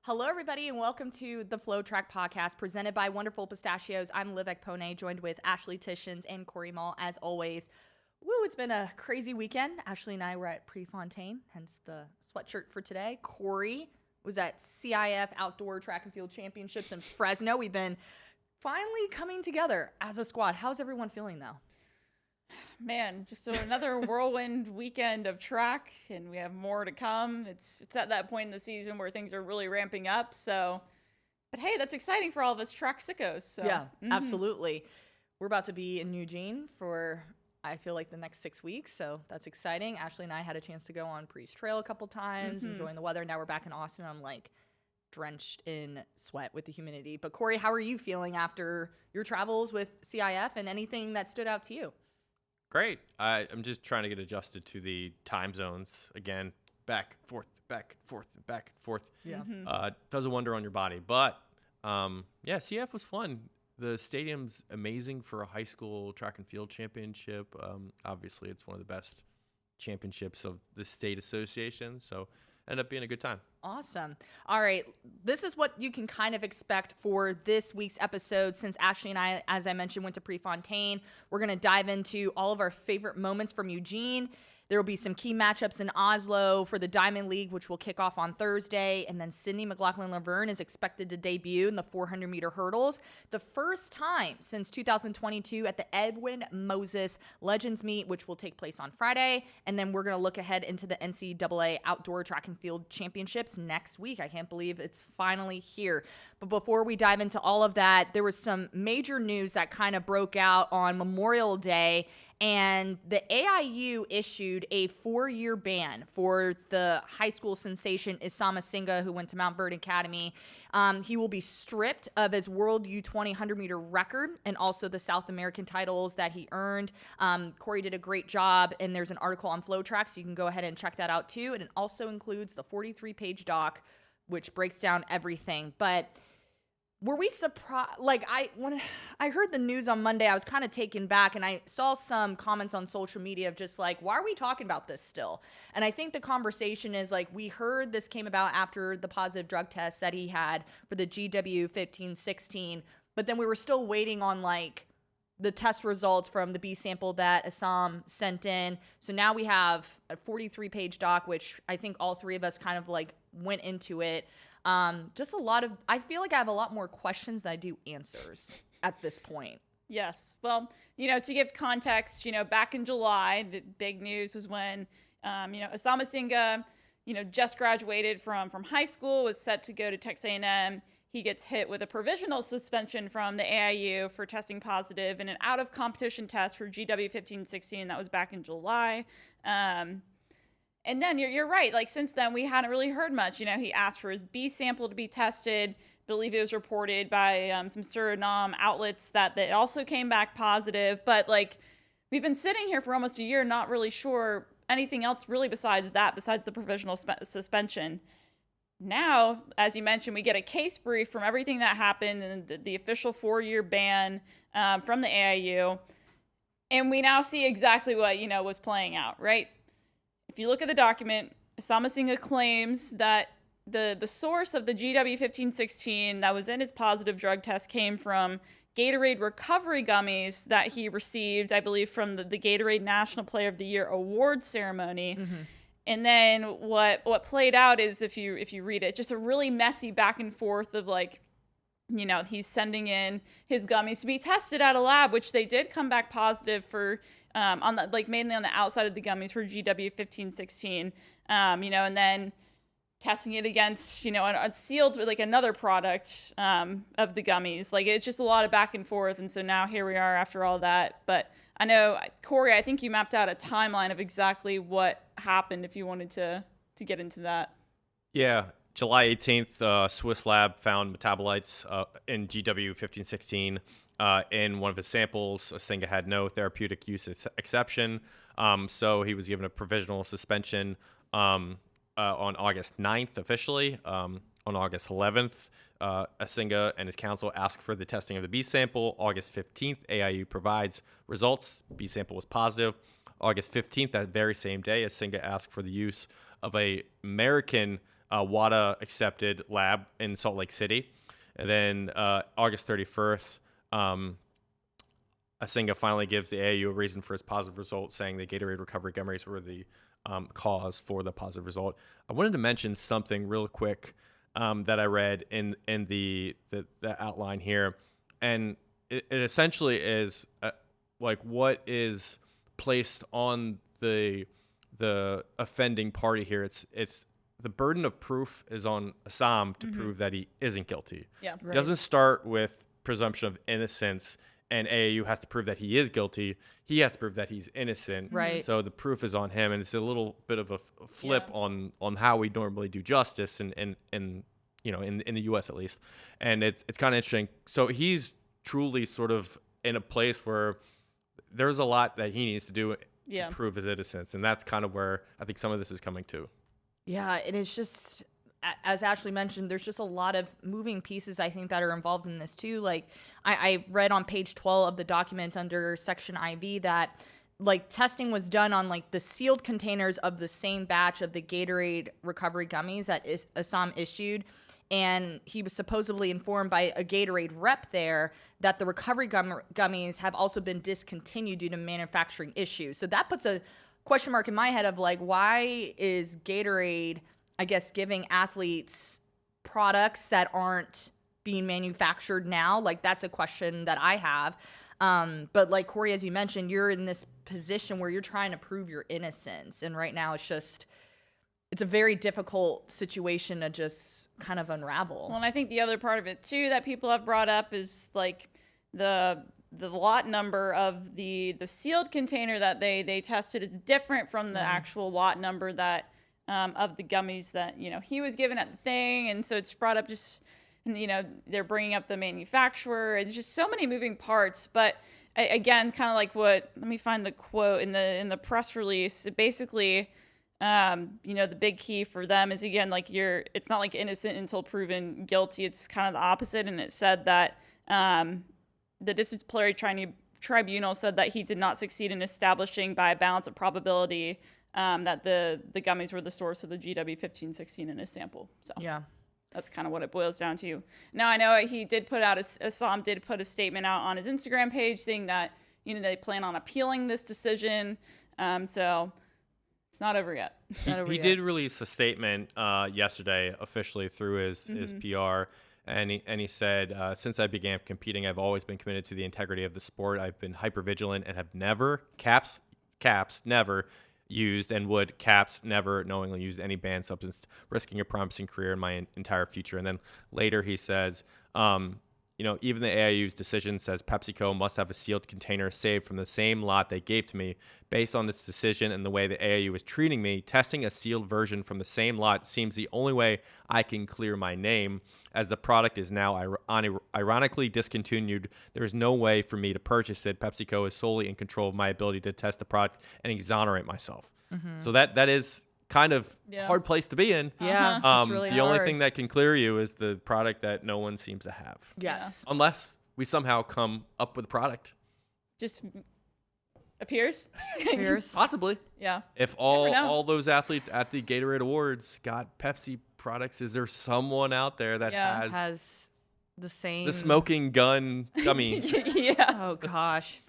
Hello, everybody, and welcome to the FloTrack podcast presented by Wonderful Pistachios. I'm Liv Ekpone, joined with Ashley Tishins and Corey Mall, as always. Woo, it's been a crazy weekend. Ashley and I were at Prefontaine, hence the sweatshirt for today. Corey was at CIF Outdoor Track and Field Championships in Fresno. We've been finally coming together as a squad. How's everyone feeling, though? Man, just another whirlwind weekend of track, and we have more to come. It's at that point in the season where things are really ramping up. So, but hey, that's exciting for all of us track sickos. So. Yeah, absolutely. We're about to be in Eugene for, I feel like, the next 6 weeks. So that's exciting. Ashley and I had a chance to go on Priest Trail a couple times, enjoying the weather. Now we're back in Austin. I'm like drenched in sweat with the humidity. But Corey, how are you feeling after your travels with CIF and anything that stood out to you? Great. I'm just trying to get adjusted to the time zones again. Back, forth, back, forth, back, forth. Yeah. Does a wonder on your body. But yeah, CF was fun. The stadium's amazing for a high school track and field championship. Obviously, it's one of the best championships of the state association. So ended up being a good time. Awesome. All right. This is what you can kind of expect for this week's episode. Since Ashley and I, as I mentioned, went to Prefontaine, we're going to dive into all of our favorite moments from Eugene. There will be some key matchups in Oslo for the Diamond League, which will kick off on Thursday. And then Sydney McLaughlin-Levrone is expected to debut in the 400-meter hurdles. The first time since 2022 at the Edwin Moses Legends Meet, which will take place on Friday. And then we're going to look ahead into the NCAA Outdoor Track and Field Championships next week. I can't believe it's finally here. But before we dive into all of that, there was some major news that kind of broke out on Memorial Day. And the AIU issued a 4-year ban for the high school sensation Asama Singa, who went to Mount Bird Academy. He will be stripped of his World U20 100-meter record and also the South American titles that he earned. Corey did a great job, and there's an article on FloTrack, so you can go ahead and check that out too. And it also includes the 43-page doc, which breaks down everything. But were we surprised? Like, when I heard the news on Monday, I was kind of taken back, and I saw some comments on social media of just like, why are we talking about this still? And I think the conversation is like, we heard this came about after the positive drug test that he had for the GW 15-16, but then we were still waiting on like the test results from the B sample that Asam sent in. So now we have a 43-page doc, which I think all three of us kind of like went into it. Just a lot of, I feel like I have a lot more questions than I do answers at this point. Yes. Well, to give context, back in July, the big news was when, Asama Singa, just graduated from high school, was set to go to Texas A&M. He gets hit with a provisional suspension from the AIU for testing positive in an out-of-competition test for GW 15-16. That was back in July. And then you're right. Like, since then, we hadn't really heard much. He asked for his B sample to be tested. I believe it was reported by some Suriname outlets that it also came back positive. But, like, we've been sitting here for almost a year not really sure anything else really besides the provisional suspension. Now, as you mentioned, we get a case brief from everything that happened and the official 4-year ban from the AIU. And we now see exactly what, was playing out, right? If you look at the document, Asama Singa claims that the source of the GW 15-16 that was in his positive drug test came from Gatorade recovery gummies that he received, I believe, from the Gatorade National Player of the Year award ceremony. Mm-hmm. And then what played out is, if you read it, just a really messy back and forth of like, he's sending in his gummies to be tested at a lab, which they did come back positive for, mainly on the outside of the gummies for GW 15-16, and then testing it against, sealed like another product of the gummies. Like, it's just a lot of back and forth. And so now here we are after all that. But I know, Corey, I think you mapped out a timeline of exactly what happened if you wanted to get into that. Yeah. July 18th, Swiss lab found metabolites in GW 15-16 in one of his samples. Singa had no therapeutic use exception, so he was given a provisional suspension on August 9th officially. On August 11th, Singa and his counsel asked for the testing of the B sample. August 15th, AIU provides results. B sample was positive. August 15th, that very same day, Singa asked for the use of a American WADA accepted lab in Salt Lake City. And then August 31st, Singa finally gives the AAU a reason for his positive result, saying the Gatorade recovery gummies were the cause for the positive result. I wanted to mention something real quick that I read in the outline here, and it essentially is like what is placed on the offending party here. It's the burden of proof is on Asam to prove that he isn't guilty. Yeah, It doesn't start with presumption of innocence, and AAU has to prove that he is guilty. He has to prove that he's innocent. Right. So the proof is on him, and it's a little bit of a flip on how we normally do justice in the U.S. at least, and it's kind of interesting. So he's truly sort of in a place where there's a lot that he needs to do to prove his innocence, and that's kind of where I think some of this is coming to. Yeah, it is just, as Ashley mentioned, there's just a lot of moving pieces, I think, that are involved in this too. Like I read on page 12 of the document under section IV that like testing was done on like the sealed containers of the same batch of the Gatorade recovery gummies that Asam issued. And he was supposedly informed by a Gatorade rep there that the recovery gummies have also been discontinued due to manufacturing issues. So that puts a question mark in my head of like, why is Gatorade, I guess, giving athletes products that aren't being manufactured now? Like, that's a question that I have. But like Corey, as you mentioned, you're in this position where you're trying to prove your innocence. And right now it's a very difficult situation to just kind of unravel. Well, and I think the other part of it too that people have brought up is like the lot number of the sealed container that they tested is different from the actual lot number that of the gummies that he was given at the thing, and so it's brought up just they're bringing up the manufacturer. It's just so many moving parts, but again, kind of like let me find the quote in the press release. It basically. The big key for them is, again, like it's not like innocent until proven guilty. It's kind of the opposite. And it said that the disciplinary tribunal said that he did not succeed in establishing by a balance of probability that the gummies were the source of the GW 1516 in his sample. So yeah, that's kind of what it boils down to. Now, I know he did put out Asam did put a statement out on his Instagram page saying that they plan on appealing this decision. So it's not over yet. He did release a statement yesterday officially through his PR, and he said, since I began competing, I've always been committed to the integrity of the sport. I've been hypervigilant and have never, caps, never used and would, caps, never knowingly used any banned substance, risking a promising career in my entire future. And then later he says, even the AIU's decision says PepsiCo must have a sealed container saved from the same lot they gave to me. Based on this decision and the way the AIU is treating me, testing a sealed version from the same lot seems the only way I can clear my name. As the product is now ironically discontinued, there is no way for me to purchase it. PepsiCo is solely in control of my ability to test the product and exonerate myself. So that is kind of hard place to be in. Yeah, it's really the only thing that can clear you is the product that no one seems to have. Yes. Unless we somehow come up with a product. Just appears. Possibly. Yeah. If all those athletes at the Gatorade Awards got Pepsi products, is there someone out there that has the same smoking gun gummy? Yeah. Oh gosh.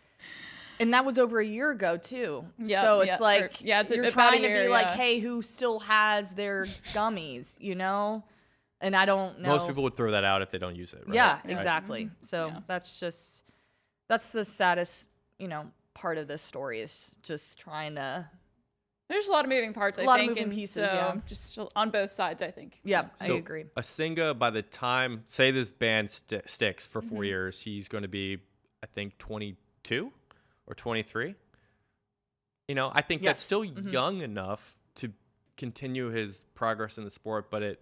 And that was over a year ago too. Yeah, so it's like it's you're trying to be like, hey, who still has their gummies, And I don't know. Most people would throw that out if they don't use it, right? Yeah, exactly. Right. So that's the saddest, part of this story is just trying to. There's a lot of moving parts, I think, and pieces, just on both sides, I think. Yeah, so I agree. Singa, by the time, say this ban sticks for 4 years, he's going to be, I think, 22 or 23. I think that's still young enough to continue his progress in the sport, but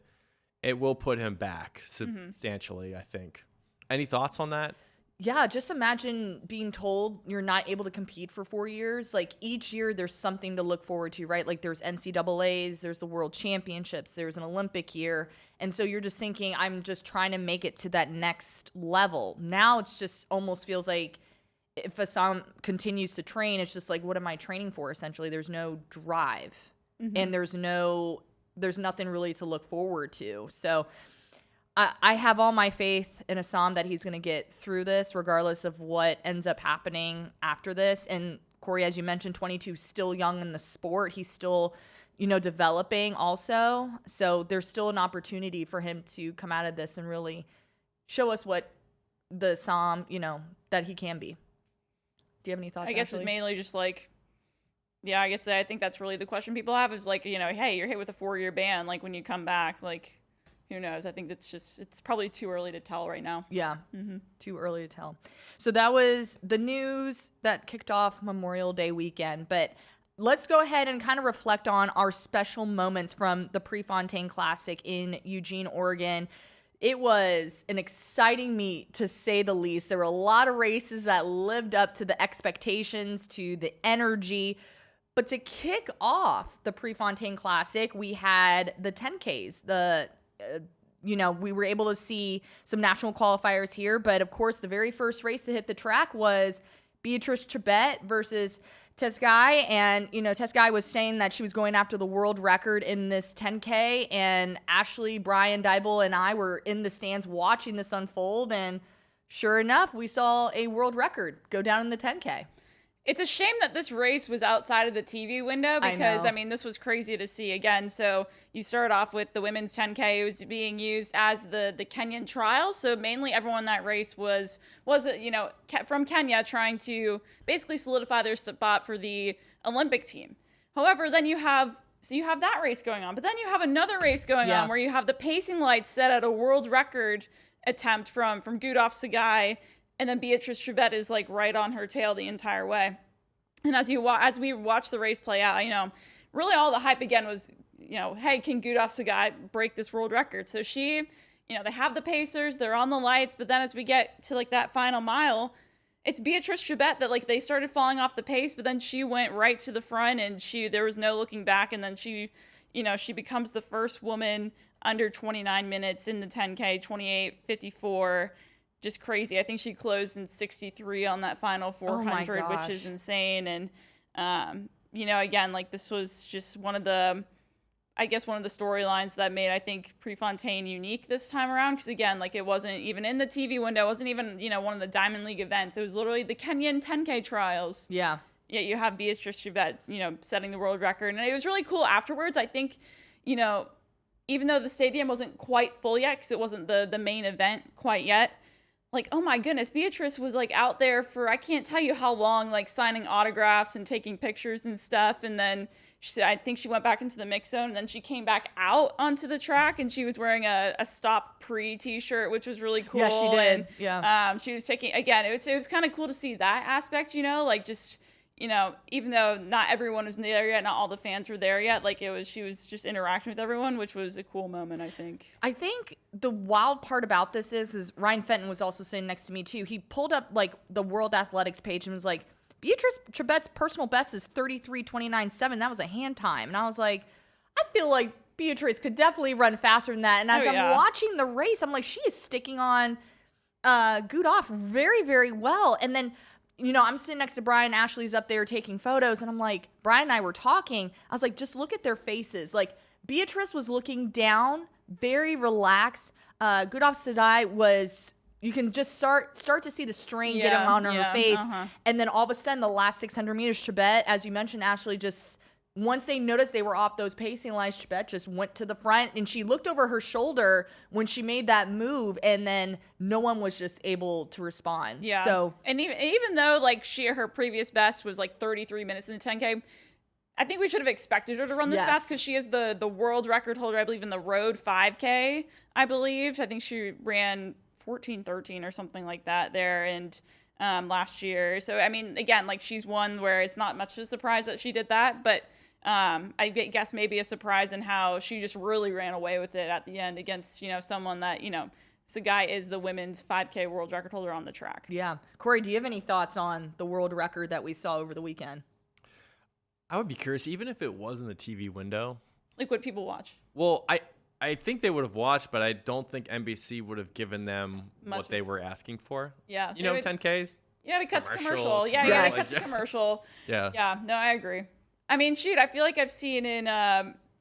it will put him back substantially, I think. Any thoughts on that? Yeah, just imagine being told you're not able to compete for 4 years. Like each year there's something to look forward to, right? Like there's NCAAs, there's the World Championships, there's an Olympic year. And so you're just thinking, I'm just trying to make it to that next level. Now it's just almost feels like if Asam continues to train, it's just like, what am I training for? Essentially, there's no drive and there's no there's nothing really to look forward to. So I have all my faith in Asam that he's going to get through this regardless of what ends up happening after this. And Corey, as you mentioned, 22, still young in the sport. He's still, developing also. So there's still an opportunity for him to come out of this and really show us what the Asam, that he can be. Do you have any thoughts? I guess Ashley? it's mainly just like, I guess I think that's really the question people have is like, hey, you're hit with a 4-year ban. Like when you come back, like, who knows? I think it's probably too early to tell right now. Yeah, too early to tell. So that was the news that kicked off Memorial Day weekend. But let's go ahead and kind of reflect on our special moments from the Prefontaine Classic in Eugene, Oregon. It was an exciting meet, to say the least. There were a lot of races that lived up to the expectations, to the energy. But to kick off the Prefontaine Classic, we had the 10Ks, we were able to see some national qualifiers here, but of course the very first race to hit the track was Beatrice Chebet versus Tesgai, and Tesgai was saying that she was going after the world record in this 10K, and Ashley, Brian, Dybel, and I were in the stands watching this unfold, and sure enough, we saw a world record go down in the 10K. It's a shame that this race was outside of the TV window because, this was crazy to see again. So you start off with the women's 10K. It was being used as the Kenyan trial. So mainly everyone in that race was from Kenya trying to basically solidify their spot for the Olympic team. However, then you have that race going on. But then you have another race going on where you have the pacing lights set at a world record attempt from Gudolf Sagai. And then Beatrice Chebet is like right on her tail the entire way. And as we watch the race play out, really all the hype again was, hey, can Gudolf Sagai break this world record? So she, they have the pacers, they're on the lights, but then as we get to like that final mile, it's Beatrice Chebet that like they started falling off the pace, but then she went right to the front and there was no looking back. And then she becomes the first woman under 29 minutes in the 10K, 28:54. Just crazy. I think she closed in 63 on that final 400, which is insane. And, again, like this was just one of the storylines that made, I think, Prefontaine unique this time around. Because again, like it wasn't even in the TV window. It wasn't even, one of the Diamond League events. It was literally the Kenyan 10K trials. Yeah. Yeah. You have Beatrice Chebet, setting the world record. And it was really cool afterwards. I think, even though the stadium wasn't quite full yet, because it wasn't the main event quite yet, like, oh my goodness, Beatrice was like out there for, I can't tell you how long, like signing autographs and taking pictures and stuff. And then I think she went back into the mix zone and then she came back out onto the track and she was wearing a Stop Pre t-shirt, which was really cool. Yeah, she did. And, she was taking, again, it was kind of cool to see that aspect, like just, even though not everyone was there yet, not all the fans were there yet, like she was just interacting with everyone, which was a cool moment, I think. I think the wild part about this is Ryan Fenton was also sitting next to me too. He pulled up like the World Athletics page and was like, Beatrice Chebet's personal best is 33:29.7. That was a hand time. And I was like, I feel like Beatrice could definitely run faster than that. And as I'm watching the race, I'm like, she is sticking on Gudolf very, very well. And then I'm sitting next to Brian. Ashley's up there taking photos. And I'm like, Brian and I were talking. I was like, just look at their faces. Like, Beatrice was looking down, very relaxed. Gudolf Sagai was, you can just start to see the strain get on her face. And then all of a sudden, the last 600 meters, Chebet, as you mentioned, Ashley, just once they noticed they were off those pacing lines, Chebet just went to the front and she looked over her shoulder when she made that move, and then no one was just able to respond. Yeah. So, and even though like her previous best was like 33 minutes in the 10K, I think we should have expected her to run this fast because she is the world record holder, I believe, in the road 5K. I think she ran 14:13 or something like that there, and last year. So I mean, again, like she's one where it's not much of a surprise that she did that, but I guess maybe a surprise in how she just really ran away with it at the end against, someone that, Sagai is the women's 5K world record holder on the track. Yeah. Corey, do you have any thoughts on the world record that we saw over the weekend? I would be curious, even if it was in the TV window. Like, what people watch? Well, I think they would have watched, but I don't think NBC would have given them what they were asking for. Yeah. 10Ks? Yeah, to cut to commercial. Yeah, to cut to commercial. Yeah. Yeah, no, I agree. I mean, shoot, I feel like I've seen in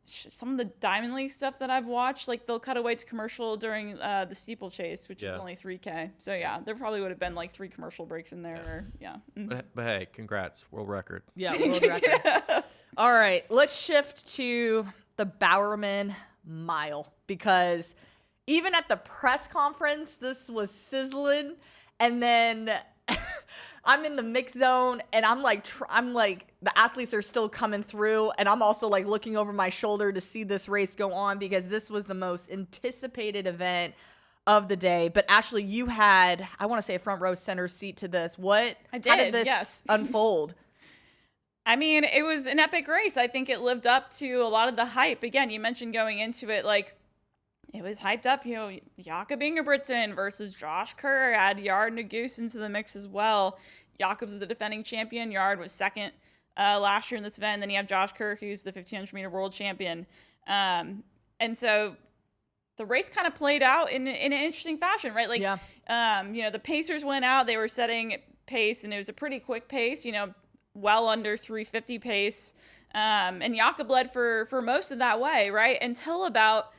some of the Diamond League stuff that I've watched, like they'll cut away to commercial during the steeplechase, which is only 3K. So yeah, there probably would have been like 3 commercial breaks in there. But hey, congrats, world record. Yeah, world record. All right, let's shift to the Bowerman Mile, because even at the press conference, this was sizzling. And then I'm in the mix zone, and I'm like, the athletes are still coming through, and I'm also like looking over my shoulder to see this race go on, because this was the most anticipated event of the day. But Ashley, you had, I want to say, a front row center seat to this. How did this unfold? I mean, it was an epic race. I think it lived up to a lot of the hype. Again, you mentioned going into it, like, it was hyped up, Jakob Ingebrigtsen versus Josh Kerr. Add Yard Nuguse into the mix as well. Jakob's the defending champion. Yard was second last year in this event. And then you have Josh Kerr, who's the 1500-meter world champion. And so the race kind of played out in an interesting fashion, right? Like, the pacers went out. They were setting pace, and it was a pretty quick pace, well under 350 pace. And Jakob led for most of that way, right? Until about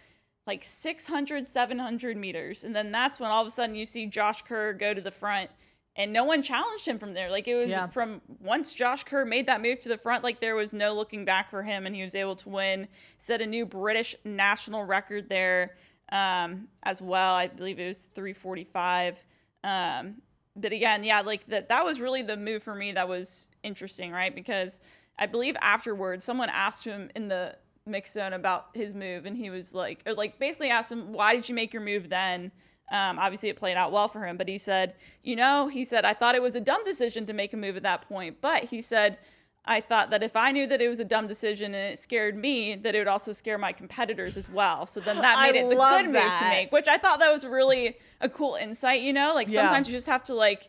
like 600, 700 meters. And then that's when all of a sudden you see Josh Kerr go to the front, and no one challenged him from there. Like, it was from once Josh Kerr made that move to the front, like there was no looking back for him, and he was able to win, set a new British national record there as well. I believe it was 3:45. But again, like that was really the move for me that was interesting, right? Because I believe afterwards someone asked him in the mix zone about his move, and he was like, basically asked him, why did you make your move then? Obviously it played out well for him, but he said, I thought it was a dumb decision to make a move at that point, but he said, I thought that if I knew that it was a dumb decision and it scared me, that it would also scare my competitors as well. So then that made it the good move to make, which I thought that was really a cool insight, like sometimes you just have to like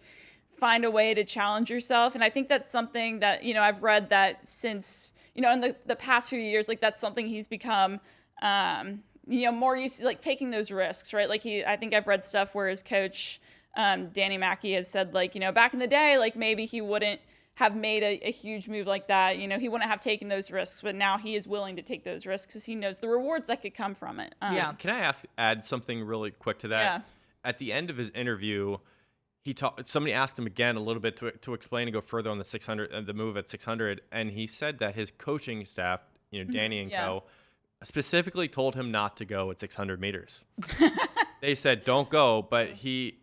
find a way to challenge yourself. And I think that's something that, I've read that since, in the past few years, like that's something he's become, more used to, like taking those risks, right? Like I think I've read stuff where his coach, Danny Mackey, has said like, back in the day, like maybe he wouldn't have made a huge move like that. He wouldn't have taken those risks, but now he is willing to take those risks because he knows the rewards that could come from it. Can I add something really quick to that? Yeah. At the end of his interview, somebody asked him again a little bit to explain and go further on the 600, the move at 600, and he said that his coaching staff, Danny and co, specifically told him not to go at 600 meters. They said don't go, but he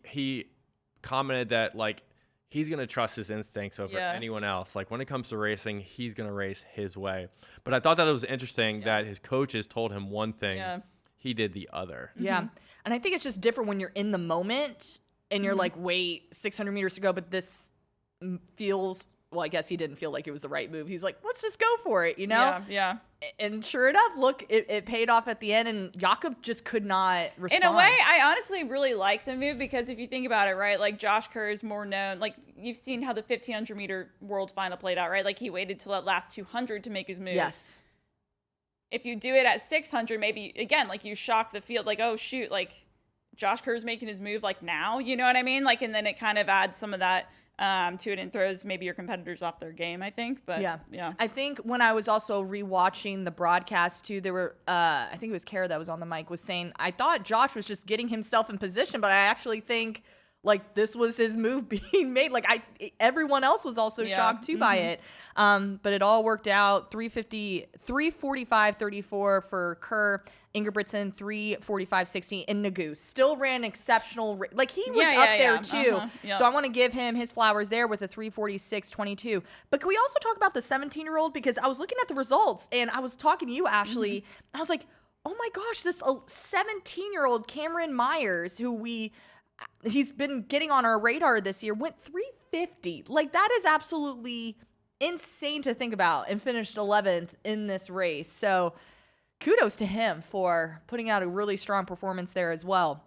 commented that like he's gonna trust his instincts over anyone else. Like when it comes to racing, he's gonna race his way. But I thought that it was interesting that his coaches told him one thing, he did the other. Yeah, and I think it's just different when you're in the moment. And you're like, wait, 600 meters to go, but this feels, well, I guess he didn't feel like it was the right move. He's like, let's just go for it, Yeah. And sure enough, look, it paid off at the end, and Jakob just could not respond. In a way, I honestly really like the move, because if you think about it, right, like Josh Kerr is more known, like you've seen how the 1500 meter world final played out, right? Like he waited till that last 200 to make his move. Yes. If you do it at 600, maybe, again, like you shock the field, like, oh, shoot, like, Josh Kerr's making his move like now, you know what I mean? Like, and then it kind of adds some of that to it and throws maybe your competitors off their game, I think. But yeah. I think when I was also rewatching the broadcast too, there were, I think it was Kara that was on the mic, was saying, I thought Josh was just getting himself in position, but I actually think like this was his move being made. Like everyone else was also shocked too by it. But it all worked out. 3:45.34 for Kerr. Ingebrigtsen 3:45.16, and Nuguse still ran exceptional. Like he was up there too. So I want to give him his flowers there with a 3:46.22. But can we also talk about the 17-year-old? Because I was looking at the results and I was talking to you, Ashley. I was like, oh my gosh, this 17-year-old Cameron Myers, who he's been getting on our radar this year, went 3:50. Like that is absolutely insane to think about, and finished 11th in this race. So kudos to him for putting out a really strong performance there as well.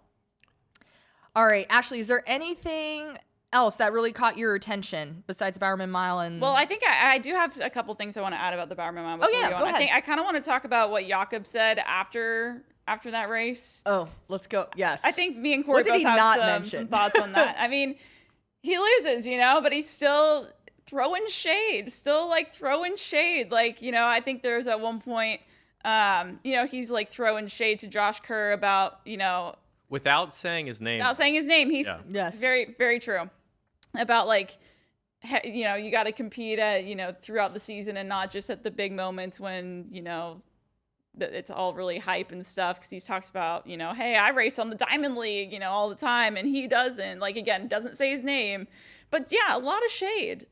All right, Ashley, is there anything else that really caught your attention besides Bowerman Mile? Well, I think I do have a couple things I want to add about the Bowerman Mile. Go ahead. I think I kind of want to talk about what Jakob said after that race. Oh, let's go. Yes. I think me and Corey both have some thoughts on that. I mean, he loses, but he's still throwing shade. Like, I think there's at one point He's like throwing shade to Josh Kerr about, Without saying his name. Without saying his name. He's Yes. very, very true about like, you got to compete at, throughout the season and not just at the big moments when, it's all really hype and stuff. Cause he talks about, hey, I race on the Diamond League, all the time. And he doesn't, doesn't say his name. But yeah, a lot of shade.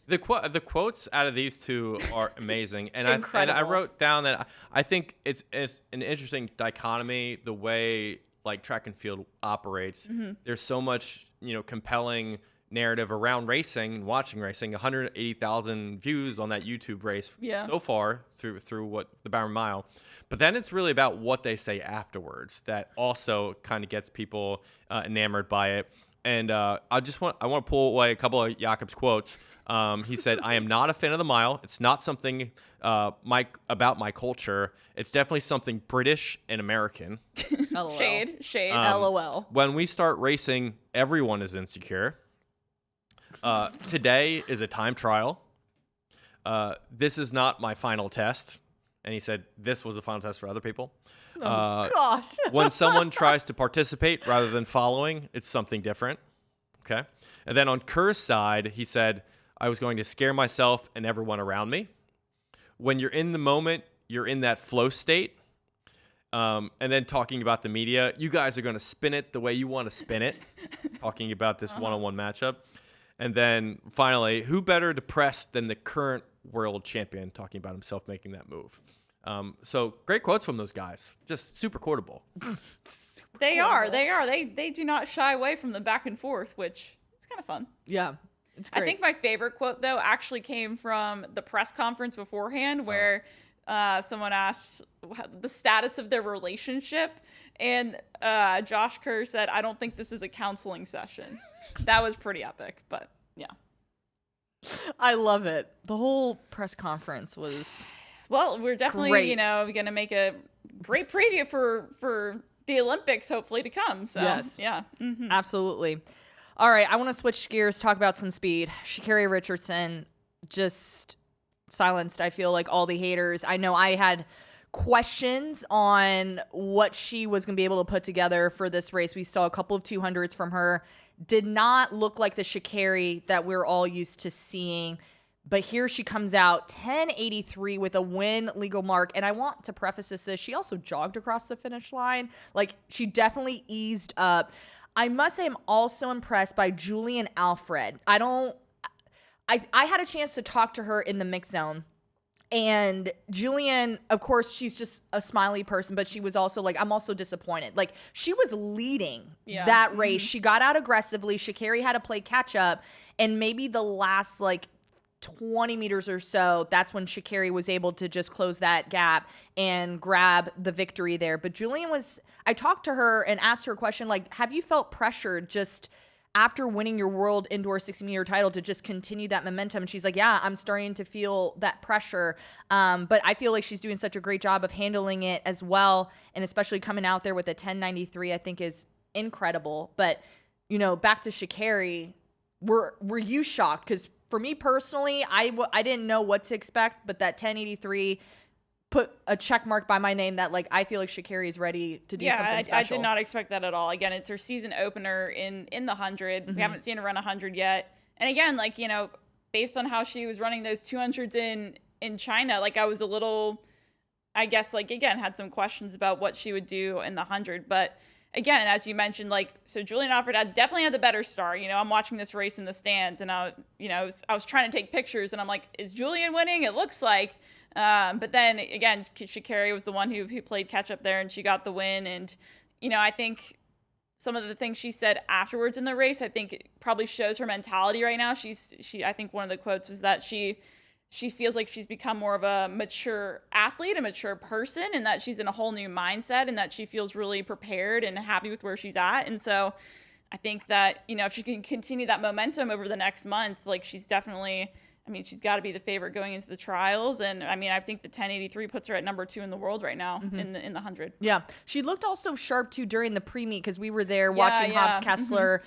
The quotes out of these two are amazing. And Incredible. I wrote down that I think it's an interesting dichotomy, the way like track and field operates. Mm-hmm. There's so much, compelling narrative around racing and watching racing. 180,000 views on that YouTube race so far through what the Bowerman Mile. But then it's really about what they say afterwards that also kind of gets people enamored by it. And I want to pull away a couple of Jakob's quotes. He said, "I am not a fan of the mile. It's not something about my culture. It's definitely something British and American." LOL. Shade. LOL. When we start racing, everyone is insecure. Today is a time trial. This is not my final test. And he said this was the final test for other people. Gosh. When someone tries to participate rather than following, it's something different. Okay. And then on Kerr's side, he said, "I was going to scare myself and everyone around me." When you're in the moment, you're in that flow state. And then talking about the media, you guys are going to spin it the way you want to spin it. Talking about this one-on-one matchup. And then finally, who better to press than the current world champion, talking about himself making that move. So great quotes from those guys. Just super quotable. They are. They do not shy away from the back and forth, which is kind of fun. Yeah. It's great. I think my favorite quote, though, actually came from the press conference beforehand where someone asked the status of their relationship. And Josh Kerr said, "I don't think this is a counseling session." That was pretty epic, but yeah. I love it. The whole press conference was Well, we're definitely, great. going to make a great preview for the Olympics, hopefully, to come. So, Yes. yeah. Mm-hmm. Absolutely. All right, I want to switch gears, talk about some speed. Sha'Carri Richardson just silenced, I feel like, all the haters. I know I had questions on what she was going to be able to put together for this race. We saw a couple of 200s from her. Did not look like the Sha'Carri that we're all used to seeing. But here she comes out 10:83 with a win legal mark. And I want to preface this. She also jogged across the finish line. Like, she definitely eased up. I must say I'm also impressed by Julian Alfred. I had a chance to talk to her in the mix zone. And Julian, of course, she's just a smiley person, but she was also like, I'm also disappointed. Like, she was leading that race. She got out aggressively. Sha'Carri had to play catch up. And maybe the last, 20 meters or so, that's when Sha'Carri was able to just close that gap and grab the victory there. But Julian I talked to her and asked her a question, have you felt pressured just after winning your world indoor 60-meter title to just continue that momentum? And she's like, yeah, I'm starting to feel that pressure. But I feel like she's doing such a great job of handling it as well. And especially coming out there with a 10:93, I think is incredible. But, back to Sha'Carri, were you shocked? Because for me personally, I didn't know what to expect, but that 10:83 put a check mark by my name that I feel like Sha'Carri is ready to do something special. I did not expect that at all. Again, it's her season opener in the 100. Mm-hmm. We haven't seen her run 100 yet. And again, based on how she was running those 200s in China, I was a little, I guess, again, had some questions about what she would do in the 100. But again, as you mentioned, so Julian Alfred definitely had the better start. I'm watching this race in the stands, and I was trying to take pictures, and I'm like, is Julian winning? It looks like. But then again, Sha'Carri was the one who played catch up there, and she got the win. And I think some of the things she said afterwards in the race, I think it probably shows her mentality right now. I think one of the quotes was that she feels like she's become more of a mature athlete, a mature person, and that she's in a whole new mindset, and that she feels really prepared and happy with where she's at. And so I think that, if she can continue that momentum over the next month, she's definitely, she's got to be the favorite going into the trials. And I think the 10:83 puts her at number 2 in the world right now in the 100. Yeah. She looked also sharp too during the pre-meet, because we were there watching Hobbs Kessler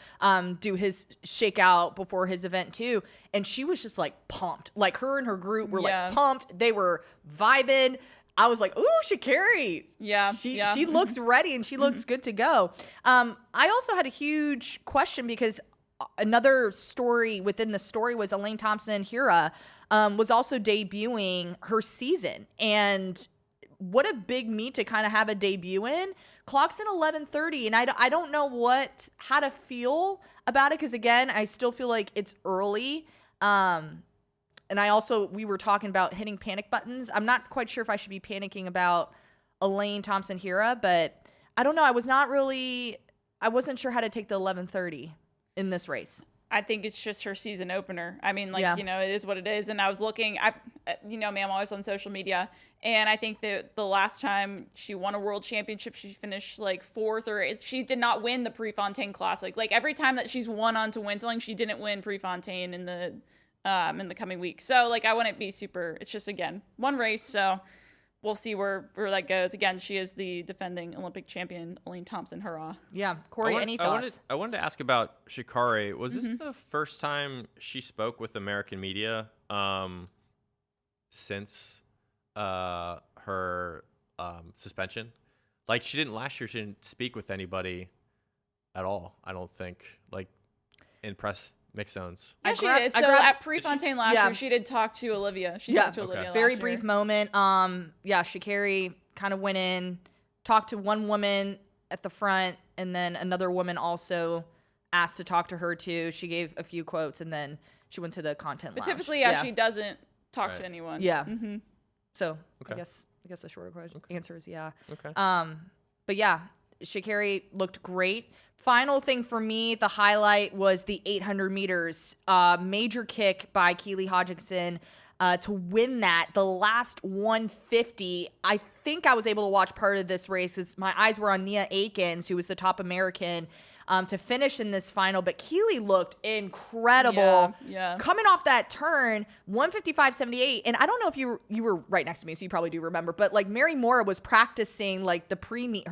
do his shakeout before his event too. And she was just pumped. Her and her group were pumped. They were vibing. I was like, ooh, Sha'Carri. Yeah. She looks ready and she looks good to go. I also had a huge question because another story within the story was Elaine Thompson-Herah was also debuting her season. And what a big meet to kind of have a debut in. Clocks in 11:30, and I don't know how to feel about it because, again, I still feel like it's early. And we were talking about hitting panic buttons. I'm not quite sure if I should be panicking about Elaine Thompson-Herah, but I don't know. I wasn't sure how to take the 11:30 in this race. I think it's just her season opener. I mean, it is what it is. And I was looking, I'm always on social media. And I think that the last time she won a world championship, she finished like 4th or 8th. She did not win the Prefontaine Classic. Like every time that she's won on to win something, she didn't win Prefontaine in the coming weeks. So like, I wouldn't be super, it's just, again, one race. So we'll see where that goes. Again, she is the defending Olympic champion, Elaine Thompson-Herah. Yeah. Corey, any thoughts? I wanted to ask about Sha'Carri. Was this the first time she spoke with American media since her suspension? Like, she didn't last year. She didn't speak with anybody at all, I don't think, like in press mixed zones. Yeah, she did. So at Prefontaine last year, she did talk to Olivia. She talked to Olivia last very year. brief moment. Sha'Carri kind of went in, talked to one woman at the front, and then another woman also asked to talk to her too. She gave a few quotes, and then she went to the content lounge. But typically, she doesn't talk to anyone. Yeah. So I guess the shorter answer is yeah. Okay. But yeah, Sha'Carri looked great. Final thing for me, the highlight was the 800 meters. Major kick by Keely Hodgkinson to win that. The last 150, I think I was able to watch part of this race because my eyes were on Nia Akins, who was the top American, to finish in this final. But Keely looked incredible. Yeah. Coming off that turn, 155.78. And I don't know if you were right next to me, so you probably do remember. But like Mary Mora was practicing like her pre-meet,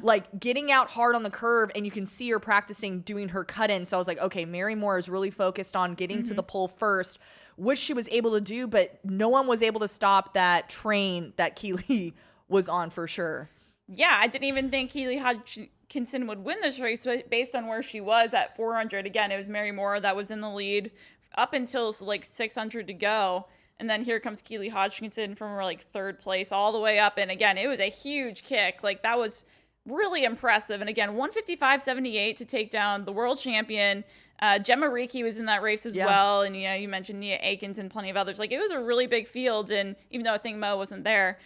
like getting out hard on the curve, and you can see her practicing doing her cut-in. So I was like, okay, Mary Mora is really focused on getting to the pole first, which she was able to do, but no one was able to stop that train that Keely was on for sure. Yeah, I didn't even think Keely Hodgkinson would win this race, but based on where she was at 400, again, it was Mary Mora that was in the lead up until like 600 to go. And then here comes Keely Hodgkinson from like 3rd place all the way up. And again, it was a huge kick. Like that was really impressive. And again, 155.78 to take down the world champion. Gemma Reekie was in that race as well. And, you mentioned Nia Akins and plenty of others. Like, it was a really big field. And even though I think Mo wasn't there,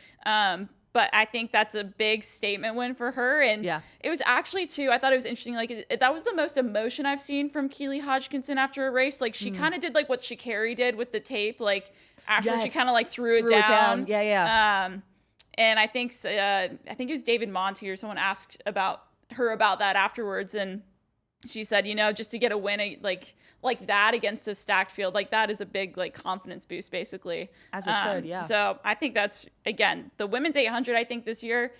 but I think that's a big statement win for her. And it was actually, too, I thought it was interesting. Like, that was the most emotion I've seen from Keely Hodgkinson after a race. Like, she kind of did like what Sha'Carri did with the tape. Like, after she kind of like threw it down. And I think it was David Monty or someone asked about that afterwards, and she said, just to get a win like that against a stacked field, like that is a big like confidence boost, basically. As it should, yeah. So I think that's, again, the women's 800. I think this year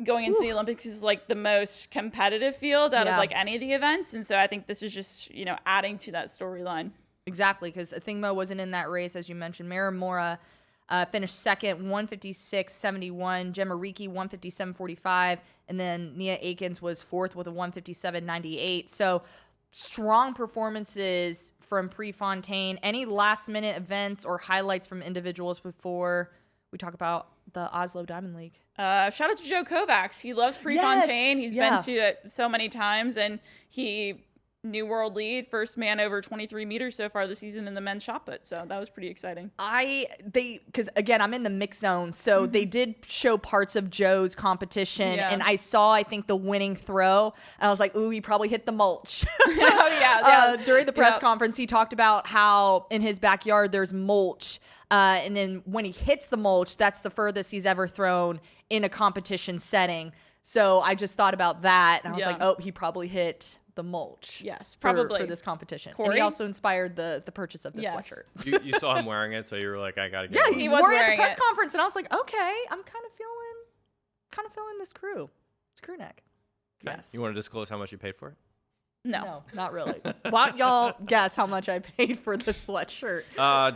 going into the Olympics is like the most competitive field out of like any of the events, and so I think this is just adding to that storyline. Exactly, because Athingmo wasn't in that race, as you mentioned. Mary Mora finished second, 156.71. Gemma Reekie, 157.45. And then Nia Akins was 4th with a 157.98. So strong performances from Prefontaine. Any last-minute events or highlights from individuals before we talk about the Oslo Diamond League? Shout out to Joe Kovacs. He loves Prefontaine. He's been to it so many times, and he new world lead, first man over 23 meters so far this season in the men's shot put. So that was pretty exciting. Because again, I'm in the mix zone. So they did show parts of Joe's competition, and I saw, I think, the winning throw. And I was like, ooh, he probably hit the mulch. During the press conference, he talked about how in his backyard there's mulch. And then when he hits the mulch, that's the furthest he's ever thrown in a competition setting. So I just thought about that. And I was like, oh, he probably hit the mulch. Yes, probably. For this competition. Corey? And he also inspired the purchase of this sweatshirt. You saw him wearing it, so you were like, I gotta get it. Yeah, he was wearing it at the press conference, and I was like, okay, I'm kind of feeling this crew. It's crew neck. Okay. Yes. You want to disclose how much you paid for it? No. Not really. Why don't y'all guess how much I paid for this sweatshirt?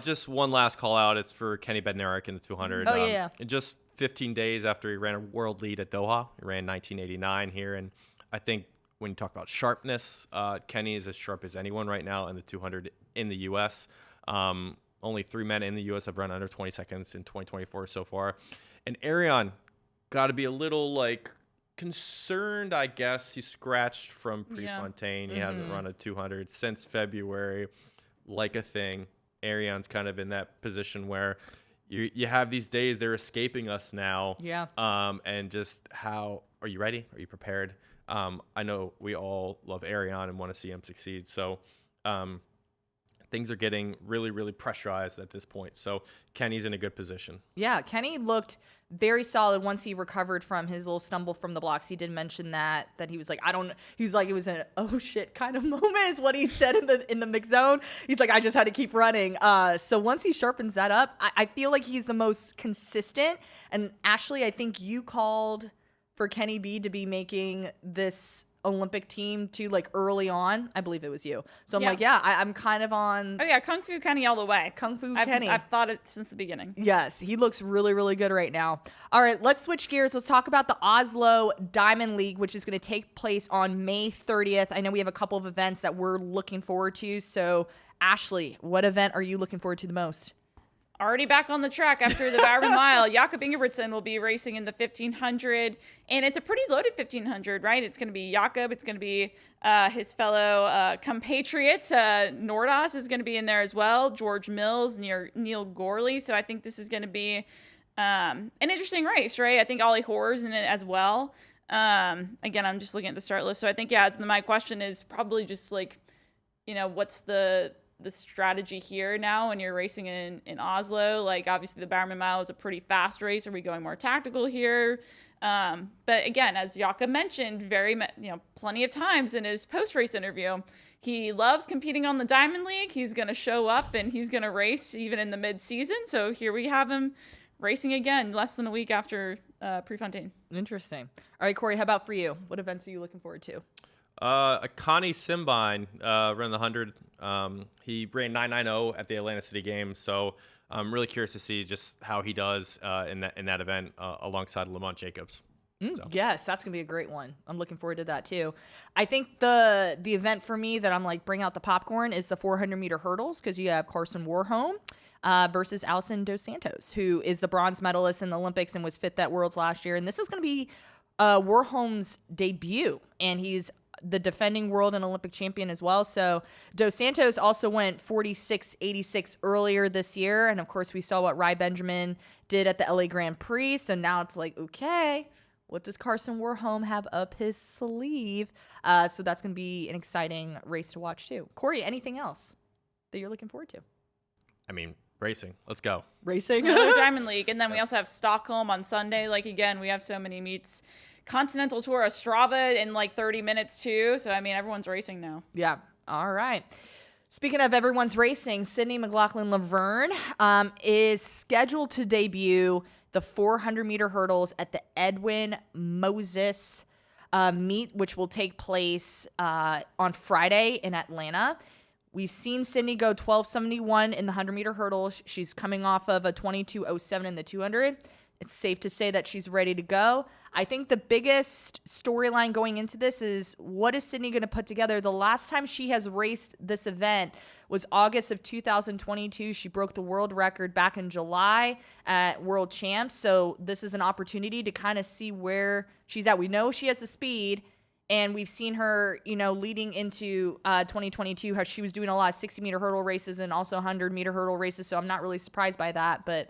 Just one last call out. It's for Kenny Bednarik in the 200. Oh, yeah. In just 15 days after he ran a world lead at Doha, he ran 1989 here. And I think when you talk about sharpness, Kenny is as sharp as anyone right now in the 200 in the U.S. Only 3 men in the U.S. have run under 20 seconds in 2024 so far. And Arion got to be a little, concerned, I guess. He's scratched from Prefontaine. He hasn't run a 200 since February, like a thing. Arion's kind of in that position where you have these days, they're escaping us now. Yeah. And just how, are you ready? Are you prepared? I know we all love Arion and want to see him succeed. So things are getting really, really pressurized at this point. So Kenny's in a good position. Yeah, Kenny looked very solid once he recovered from his little stumble from the blocks. He did mention that he was like, he was like, it was an oh shit kind of moment is what he said in the mix zone. He's like, I just had to keep running. So once he sharpens that up, I feel like he's the most consistent. And Ashley, I think you called for Kenny B to be making this Olympic team too, early on. I believe it was you. So I'm I'm kind of on. Oh yeah, Kung Fu Kenny all the way. Kenny. I've thought it since the beginning. Yes, he looks really, really good right now. All right, let's switch gears. Let's talk about the Oslo Diamond League, which is going to take place on May 30th. I know we have a couple of events that we're looking forward to. So Ashley, what event are you looking forward to the most? Already back on the track after the Bowerman Mile. Jakob Ingebrigtsen will be racing in the 1500, and it's a pretty loaded 1500, right? It's going to be Jakob. It's going to be his fellow compatriot, Nordas is going to be in there as well, George Mills, Neil Gorley. So I think this is going to be an interesting race, right? I think Ollie Hoare's in it as well. Again, I'm just looking at the start list. So I think, my question is probably just what's the strategy here now when you're racing in Oslo? Obviously the Bowerman Mile is a pretty fast race. Are we going more tactical here? But again, as Jakob mentioned, plenty of times in his post-race interview, he loves competing on the Diamond League. He's going to show up and he's going to race even in the mid-season. So here we have him racing again less than a week after Prefontaine. Interesting. All right, Corey, how about for you? What events are you looking forward to? Connie Simbine ran the 100. He ran 990 at the Atlanta City Games, so I'm really curious to see just how he does in that event alongside Lamont Jacobs. So. Yes, that's gonna be a great one. I'm looking forward to that too. I think the event for me that I'm bring out the popcorn is the 400-meter hurdles, because you have Carson Warholm versus Alison Dos Santos, who is the bronze medalist in the Olympics and was fifth at Worlds last year. And this is going to be Warholm's debut, and he's the defending world and Olympic champion as well. So Dos Santos also went 46.86 earlier this year. And of course we saw what Rai Benjamin did at the LA Grand Prix. So now it's okay, what does Carson Warholm have up his sleeve? So that's going to be an exciting race to watch too. Corey, anything else that you're looking forward to? Racing. Let's go. Racing. Diamond League. And then we also have Stockholm on Sunday. Again, we have so many meets. Continental Tour, Ostrava in 30 minutes too. So, everyone's racing now. Yeah. All right. Speaking of everyone's racing, Sydney McLaughlin-Levrone is scheduled to debut the 400-meter hurdles at the Edwin Moses meet, which will take place on Friday in Atlanta. We've seen Sydney go 12:71 in the 100-meter hurdles. She's coming off of a 22:07 in the 200. It's safe to say that she's ready to go. I think the biggest storyline going into this is, what is Sydney going to put together? The last time she has raced this event was August of 2022. She broke the world record back in July at World Champs. So this is an opportunity to kind of see where she's at. We know she has the speed, and we've seen her, leading into 2022, how she was doing a lot of 60-meter hurdle races and also 100-meter hurdle races. So I'm not really surprised by that, but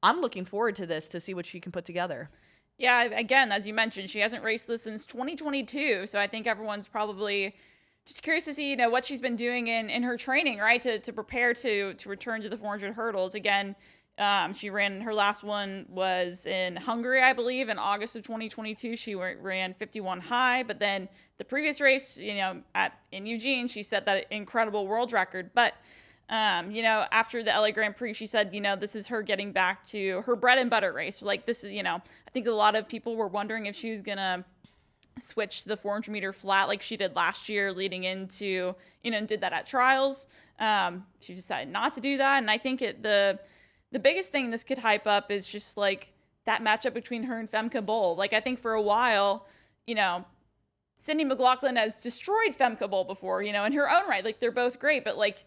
I'm looking forward to this to see what she can put together. Yeah, again, as you mentioned, she hasn't raced this since 2022. So I think everyone's probably just curious to see, what she's been doing in her training, right, to prepare to return to the 400 hurdles. Again, she ran, her last one was in Hungary, I believe, in August of 2022. She ran 51 high, but then the previous race, in Eugene, she set that incredible world record. But after the LA Grand Prix, she said, this is her getting back to her bread and butter race. This is, I think a lot of people were wondering if she was going to switch to the 400 meter flat like she did last year leading into, and did that at trials. She decided not to do that. And I think the biggest thing this could hype up is just like that matchup between her and Femke Bol. Like, I think for a while, Sydney McLaughlin has destroyed Femke Bol before, in her own right. Like, they're both great, but like,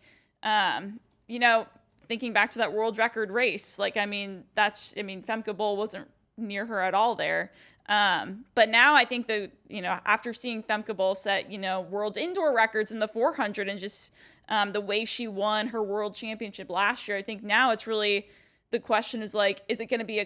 thinking back to that world record race, like, Femke Bol wasn't near her at all there. But now I think after seeing Femke Bol set, world indoor records in the 400 and just the way she won her world championship last year, I think now it's really, the question is like, is it going to be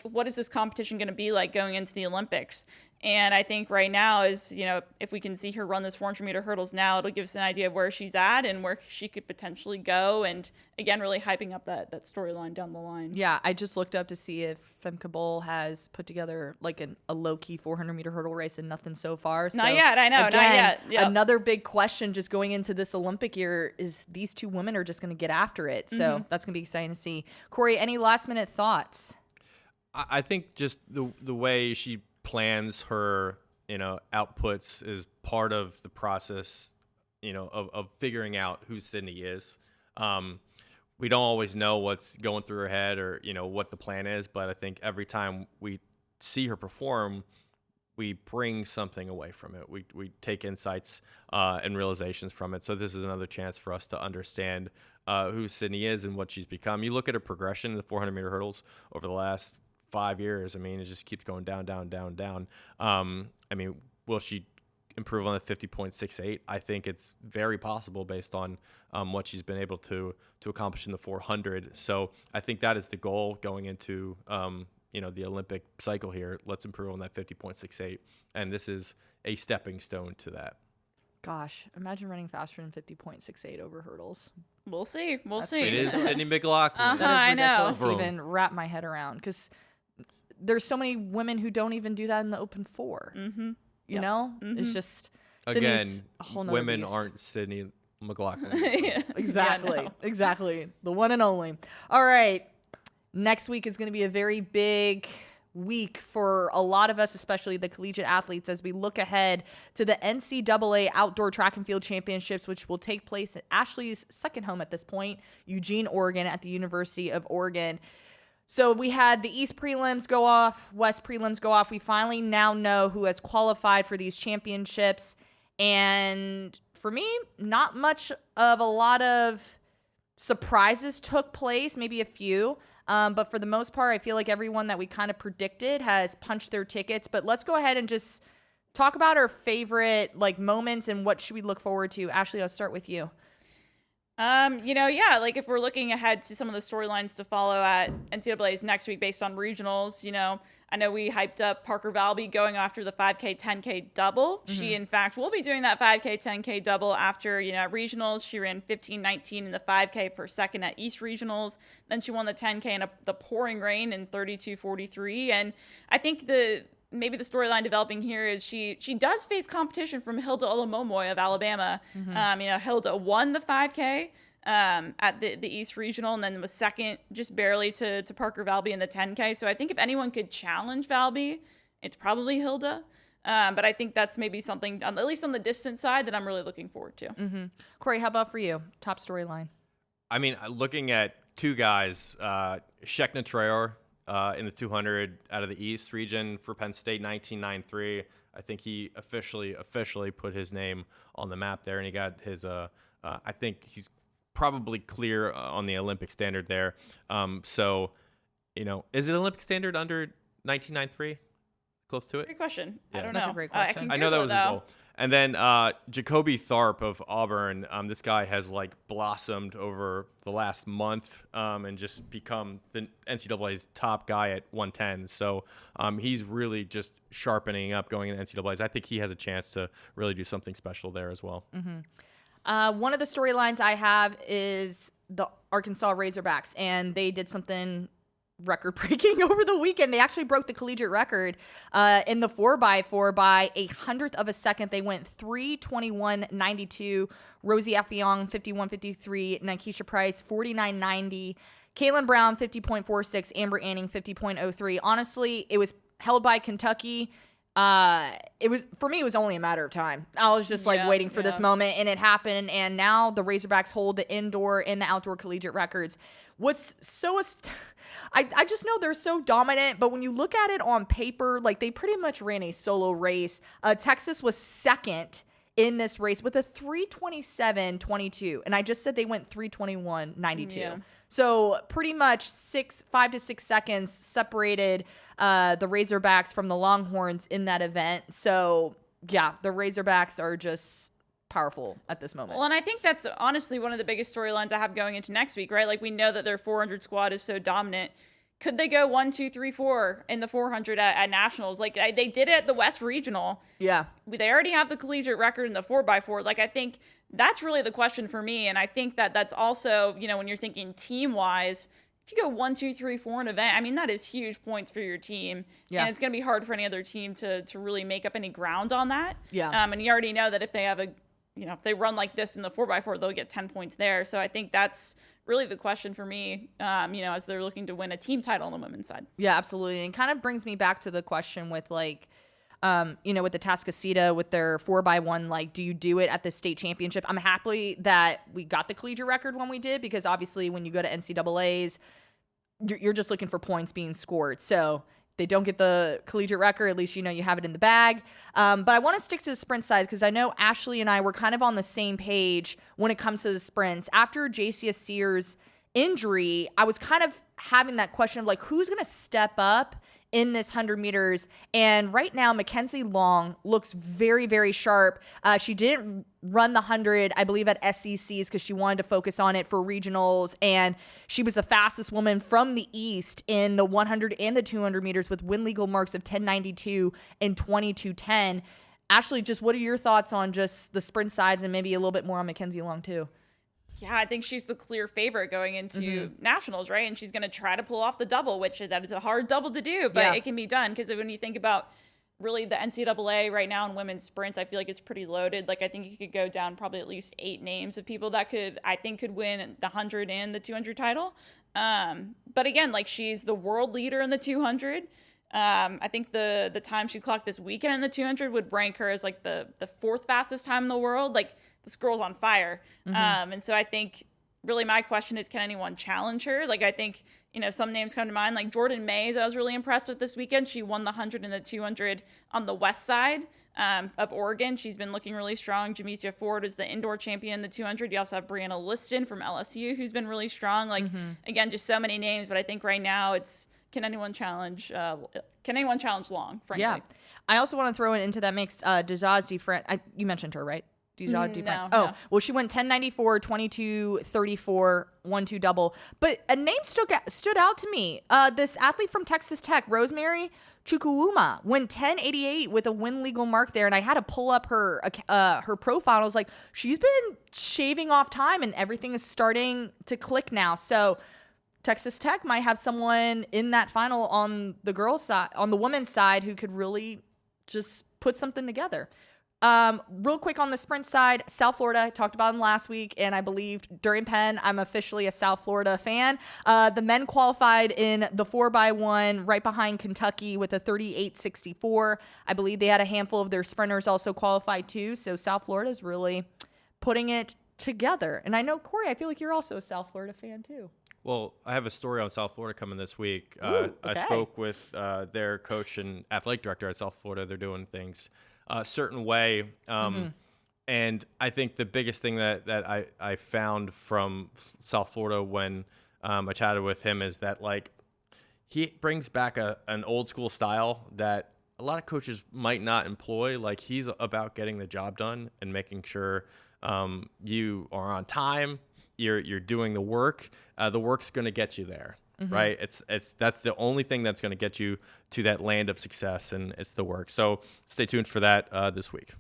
what is this competition going to be like going into the Olympics? And I think right now is, if we can see her run this 400 meter hurdles now, it'll give us an idea of where she's at and where she could potentially go. And again, really hyping up that storyline down the line. Yeah, I just looked up to see if Femke Bol has put together like a low-key 400 meter hurdle race, and nothing so far. Not yet, I know, again, not yet. Yep. Another big question just going into this Olympic year is these two women are just going to get after it. So that's going to be exciting to see. Corey, any last-minute thoughts? I think just the way she plans her, outputs is part of the process, of figuring out who Sydney is. We don't always know what's going through her head or, what the plan is, but I think every time we see her perform, we bring something away from it. We take insights and realizations from it. So this is another chance for us to understand who Sydney is and what she's become. You look at her progression in the 400 meter hurdles over the last 5 years. It just keeps going down, down, down, down. Will she improve on the 50.68? I think it's very possible based on what she's been able to accomplish in the 400. So I think that is the goal going into the Olympic cycle here. Let's improve on that 50.68, and this is a stepping stone to that. Gosh, imagine running faster than 50.68 over hurdles. We'll see. We'll see. It is Sydney McLaughlin. That is ridiculous I know. to even wrap my head around, because there's so many women who don't even do that in the open 4. It's just again, Sydney's a whole nother women beast. aren't Sydney McLaughlin. Exactly. Yeah, no. Exactly. The one and only. All right. Next week is going to be a very big week for a lot of us, especially the collegiate athletes, as we look ahead to the NCAA Outdoor Track and Field Championships, which will take place at Ashley's second home at this point, Eugene, Oregon, at the University of Oregon. So we had the East prelims go off, West prelims go off. We finally now know who has qualified for these championships. And for me, not much of a lot of surprises took place, maybe a few. But for the most part, I feel like everyone that we kind of predicted has punched their tickets. But let's go ahead and just talk about our favorite moments and what should we look forward to. Ashley, I'll start with you. If we're looking ahead to some of the storylines to follow at NCAA's next week based on regionals, I know we hyped up Parker Valby going after the 5K, 10K double. She, in fact, will be doing that 5K, 10K double after, regionals. She ran 15:19 in the 5K for second at East regionals. Then she won the 10K in the pouring rain in 32:43. And I think maybe the storyline developing here is she does face competition from Hilda Olamomoy of Alabama. Hilda won the 5K at the East Regional and then was second just barely to Parker Valby in the 10K. So I think if anyone could challenge Valby, it's probably Hilda. But I think that's maybe something, at least on the distance side, that I'm really looking forward to. Corey, how about for you? Top storyline. Looking at two guys, Shekna Traore, in the 200 out of the East region for Penn State, 1993. I think he officially put his name on the map there, and he got his. I think he's probably clear on the Olympic standard there. Is it Olympic standard under 1993? Close to it. Great question. Yeah. I don't That's know. a great question. I know that was his goal. And then Jacoby Tharp of Auburn, this guy has blossomed over the last month and just become the NCAA's top guy at 110. So he's really just sharpening up going into NCAA's. I think he has a chance to really do something special there as well. One of the storylines I have is the Arkansas Razorbacks, and they did something record-breaking over the weekend. They actually broke the collegiate record in the 4x4 by 1/100th of a second. They went 3:21.92. Rosie Affiong 51.53. Nikesha Price 49.90. Kaylin Brown 50.46. Amber Anning 50.03. Honestly, it was held by Kentucky. It was, for me, it was only a matter of time. I was just like waiting for this moment, and it happened. And now the Razorbacks hold the indoor and the outdoor collegiate records. What's so, I just know they're so dominant, but when you look at it on paper, like they pretty much ran a solo race. Texas was second in this race with a 3:27.22. And I just said they went 3:21.92. Yeah. So pretty much 5 to 6 seconds separated the Razorbacks from the Longhorns in that event. So yeah, the Razorbacks are just powerful at this moment. Well, and I think that's honestly one of the biggest storylines I have going into next week, right? Like we know that their 400 squad is so dominant. Could they go 1, 2, 3, 4 in the 400 at nationals? Like they did it at the West Regional. Yeah. They already have the collegiate record in the 4x4. Like I think that's really the question for me. And I think that that's also, you know, when you're thinking team wise, if you go 1, 2, 3, 4 in an event, I mean, that is huge points for your team. Yeah. And it's going to be hard for any other team to really make up any ground on that. Yeah. And you already know that if they have if they run like this in the 4x4, they'll get 10 points there. So I think that's really the question for me, as they're looking to win a team title on the women's side. Yeah, absolutely. And it kind of brings me back to the question with like, with the Tascasita, with their 4x1, like, do you do it at the state championship? I'm happy that we got the collegiate record when we did, because obviously when you go to NCAAs, you're just looking for points being scored. So they don't get the collegiate record, at least you have it in the bag. But I want to stick to the sprint side because I know Ashley and I were kind of on the same page when it comes to the sprints. After JCS Sears' injury, I was kind of having that question of like, who's going to step up in this 100 meters? And right now, Mackenzie Long looks very, very sharp. She didn't run the 100, I believe, at SECs because she wanted to focus on it for regionals. And she was the fastest woman from the East in the 100 and the 200 meters with win legal marks of 10:92 and 22:10. Ashley, just what are your thoughts on just the sprint sides and maybe a little bit more on Mackenzie Long too? Yeah, I think she's the clear favorite going into nationals, right? And she's going to try to pull off the double, which that is a hard double to do, but it can be done because when you think about really the NCAA right now in women's sprints, I feel like it's pretty loaded. Like I think you could go down probably at least 8 names of people that could win the 100 and the 200 title. But again, like she's the world leader in the 200. I think the time she clocked this weekend in the 200 would rank her as like the 4th fastest time in the world. Like this girl's on fire. And so I think really my question is, can anyone challenge her? Like I think, some names come to mind, like Jordan Mays, I was really impressed with this weekend. She won the 100 and the 200 on the west side of Oregon. She's been looking really strong. Jamesia Ford is the indoor champion in the 200. You also have Brianna Liston from LSU, who's been really strong. Like, again, just so many names. But I think right now can anyone challenge Long, frankly? Yeah. I also want to throw into that mix Dejaz Defrant. You mentioned her, right? No. Well, she went 10:94, 22:34, 1-2 double. But a name stood out to me. This athlete from Texas Tech, Rosemary Chukwuma, went 10:88 with a win legal mark there, and I had to pull up her profile. I was like, she's been shaving off time, and everything is starting to click now. So Texas Tech might have someone in that final on the girls' side, on the women's side, who could really just put something together. Real quick on the sprint side, South Florida, I talked about them last week, and I believed during Penn, I'm officially a South Florida fan. The men qualified in the 4x1 right behind Kentucky with a 38.64. I believe they had a handful of their sprinters also qualified too. So South Florida is really putting it together. And I know, Corey, I feel like you're also a South Florida fan too. Well, I have a story on South Florida coming this week. Okay. I spoke with their coach and athletic director at South Florida. They're doing things a certain way. And I think the biggest thing that I found from South Florida when I chatted with him is that, like, he brings back an old school style that a lot of coaches might not employ. Like, he's about getting the job done and making sure you are on time, you're doing the work. The work's going to get you there. Right. That's the only thing that's going to get you to that land of success, and it's the work. So stay tuned for that this week.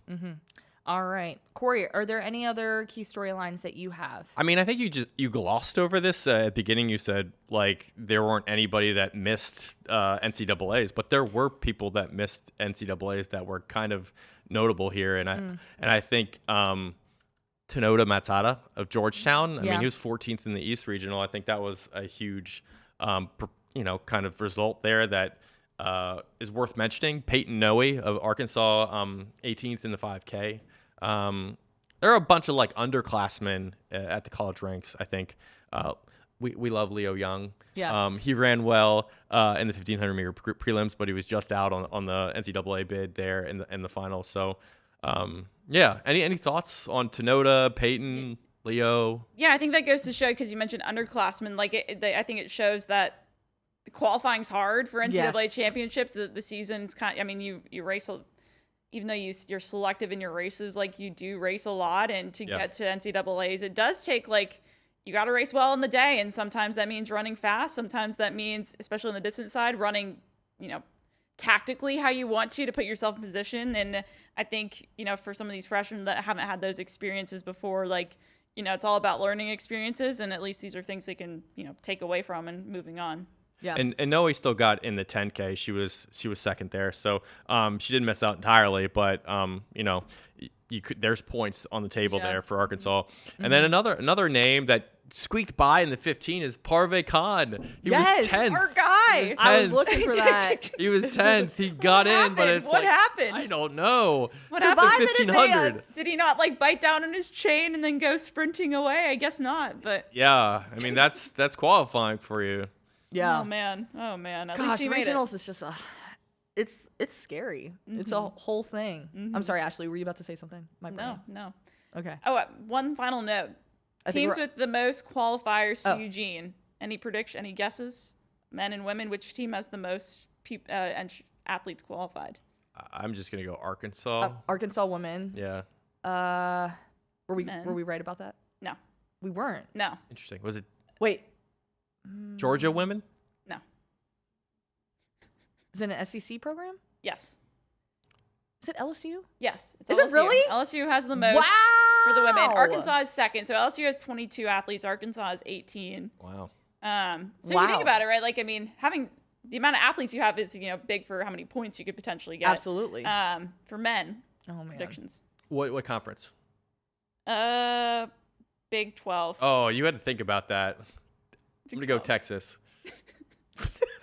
All right, Corey, are there any other key storylines that you have? I mean, I think you glossed over this at the beginning. You said like there weren't anybody that missed NCAAs, but there were people that missed NCAAs that were kind of notable here, and I think Tanoda Matsada of Georgetown. I mean, he was 14th in the East Regional. I think that was a huge kind of result there that is worth mentioning. Peyton Noe of Arkansas, 18th in the 5K. There are a bunch of like underclassmen at the college ranks. I think we love Leo Young. Yes. He ran well in the 1500 meter prelims, but he was just out on the NCAA bid there in the final. So yeah, any thoughts on Tenoda, Peyton, Leo? Yeah, I think that goes to show, because you mentioned underclassmen. Like I think it shows that qualifying's hard for NCAA championships. The season's kind. I mean, you race, even though you're selective in your races, like you do race a lot, and to get to NCAA's, it does take like you got to race well in the day, and sometimes that means running fast. Sometimes that means, especially on the distance side, running, tactically how you want to put yourself in position. And I think, for some of these freshmen that haven't had those experiences before, like, it's all about learning experiences, and at least these are things they can, take away from and moving on. Yeah. And Noe still got in the 10K. She was second there, so she didn't miss out entirely. But there's points on the table there for Arkansas. And then another name that squeaked by in the 15 is Parvez Khan. He was 10th. Our guy. I was looking for that. He was 10th. He got in, but it's what happened? I don't know. What happened? 1500. Did he not like bite down on his chain and then go sprinting away? I guess not. But yeah, I mean that's qualifying for you. Yeah. Oh man. At Gosh, least he made regionals it. is just it's scary. It's a whole thing. I'm sorry, Ashley. Were you about to say something? No. Okay. Oh, one final note. Teams with the most qualifiers to Eugene. Any guesses? Men and women, which team has the most athletes qualified? I'm just gonna go Arkansas. Arkansas women. Yeah. Were we right about that? No. We weren't. No. Interesting. Was it Wait. Georgia women? No. Is it an SEC program? Yes. Is it LSU? Yes. It's Is LSU. it really? LSU has the most for the women. Arkansas is second. So LSU has 22 athletes. Arkansas has 18. Wow. So you think about it, right? Like, I mean, having the amount of athletes you have is, big for how many points you could potentially get. Absolutely. For men. Oh man. Predictions. What conference? Big 12. Oh, you had to think about that. I'm gonna go Texas.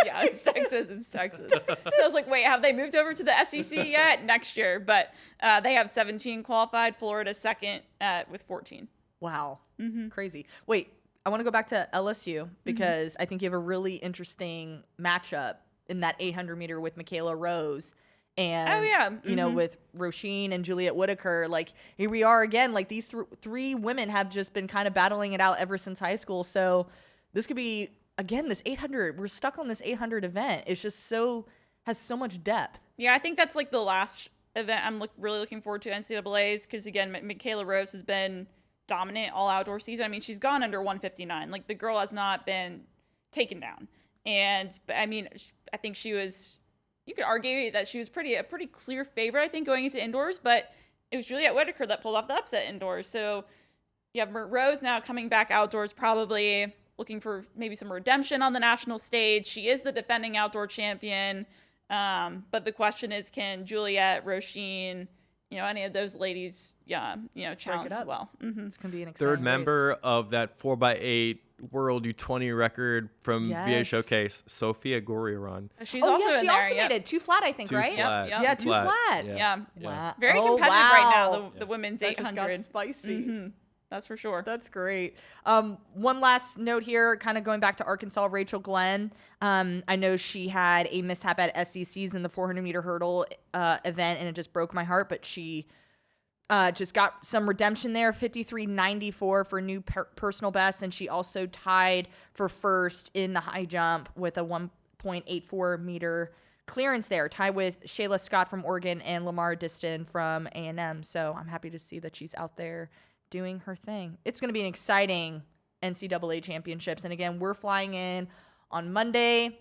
Yeah, it's Texas. So I was like, wait, have they moved over to the SEC yet? Next year. But they have 17 qualified. Florida second with 14. Wow. Crazy. Wait, I want to go back to LSU because I think you have a really interesting matchup in that 800 meter with Michaela Rose. And, with Roisin and Juliet Whitaker, like here we are again, like these three women have just been kind of battling it out ever since high school. So this could be, again, this 800, we're stuck on this 800 event. It's just has so much depth. Yeah, I think that's like the last event I'm really looking forward to NCAA's because, again, Michaela Rose has been dominant all outdoor season. I mean, she's gone under 159. Like, the girl has not been taken down. And, I mean, I think she was, you could argue that she was a pretty clear favorite, I think, going into indoors, but it was Juliet Whitaker that pulled off the upset indoors. So you have Rose now coming back outdoors, probably looking for maybe some redemption on the national stage. She is the defending outdoor champion. But the question is, can Juliet, Roisin, any of those ladies, challenge as well? It's going to be an exciting third race. member of that 4x8 World U20 record from VA Showcase, Sophia Goriaron. She's also in she there. also made it. Two flat, I think, right? Flat. Yep. Yeah, two flat. Yeah. Wow. Very competitive right now, the women's that 800. Just got spicy. That's for sure. That's great. One last note here, kind of going back to Arkansas, Rachel Glenn. I know she had a mishap at SEC's in the 400-meter hurdle event, and it just broke my heart, but she just got some redemption there, 53.94 for a new personal best, and she also tied for first in the high jump with a 1.84-meter clearance there, tied with Shayla Scott from Oregon and Lamar Diston from A&M. So I'm happy to see that she's out there doing her thing. It's going to be an exciting NCAA championships. And again, we're flying in on Monday.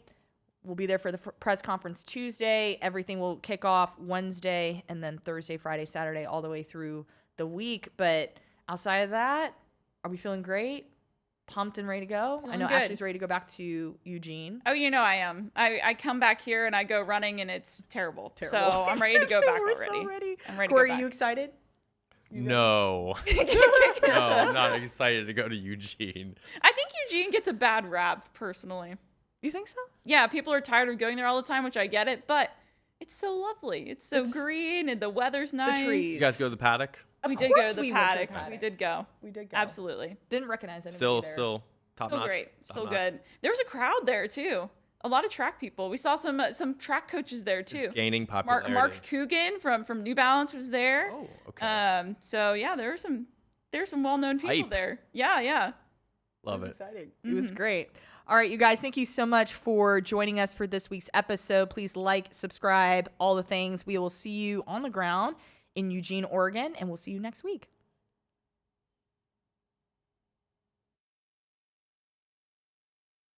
We'll be there for the press conference Tuesday. Everything will kick off Wednesday and then Thursday, Friday, Saturday, all the way through the week. But outside of that, are we feeling great? Pumped and ready to go? I know good. Ashley's ready to go back to Eugene. Oh, I am. I come back here and I go running and it's terrible. So I'm ready to go back We're already. so ready. I'm ready Corey, to go back. are you excited? No. No, I'm not excited to go to Eugene. I think Eugene gets a bad rap, personally. You think so? Yeah, people are tired of going there all the time, which I get it, but it's so lovely. It's so green and the weather's nice. trees. You guys go to the paddock? We did go course to the we went to the paddock. paddock. We did go. We did go. Absolutely. Didn't recognize anybody Still there. top Still notch? great. Top Still notch. good. There was a crowd there too. A lot of track people. We saw some track coaches there too. It's gaining popularity. Mark Coogan from New Balance was there. Oh, okay. So yeah, there were some well-known people Hype. there. Yeah. Love It was it. exciting. It was great. All right, you guys, thank you so much for joining us for this week's episode. Please like, subscribe, all the things. We will see you on the ground in Eugene, Oregon, and we'll see you next week.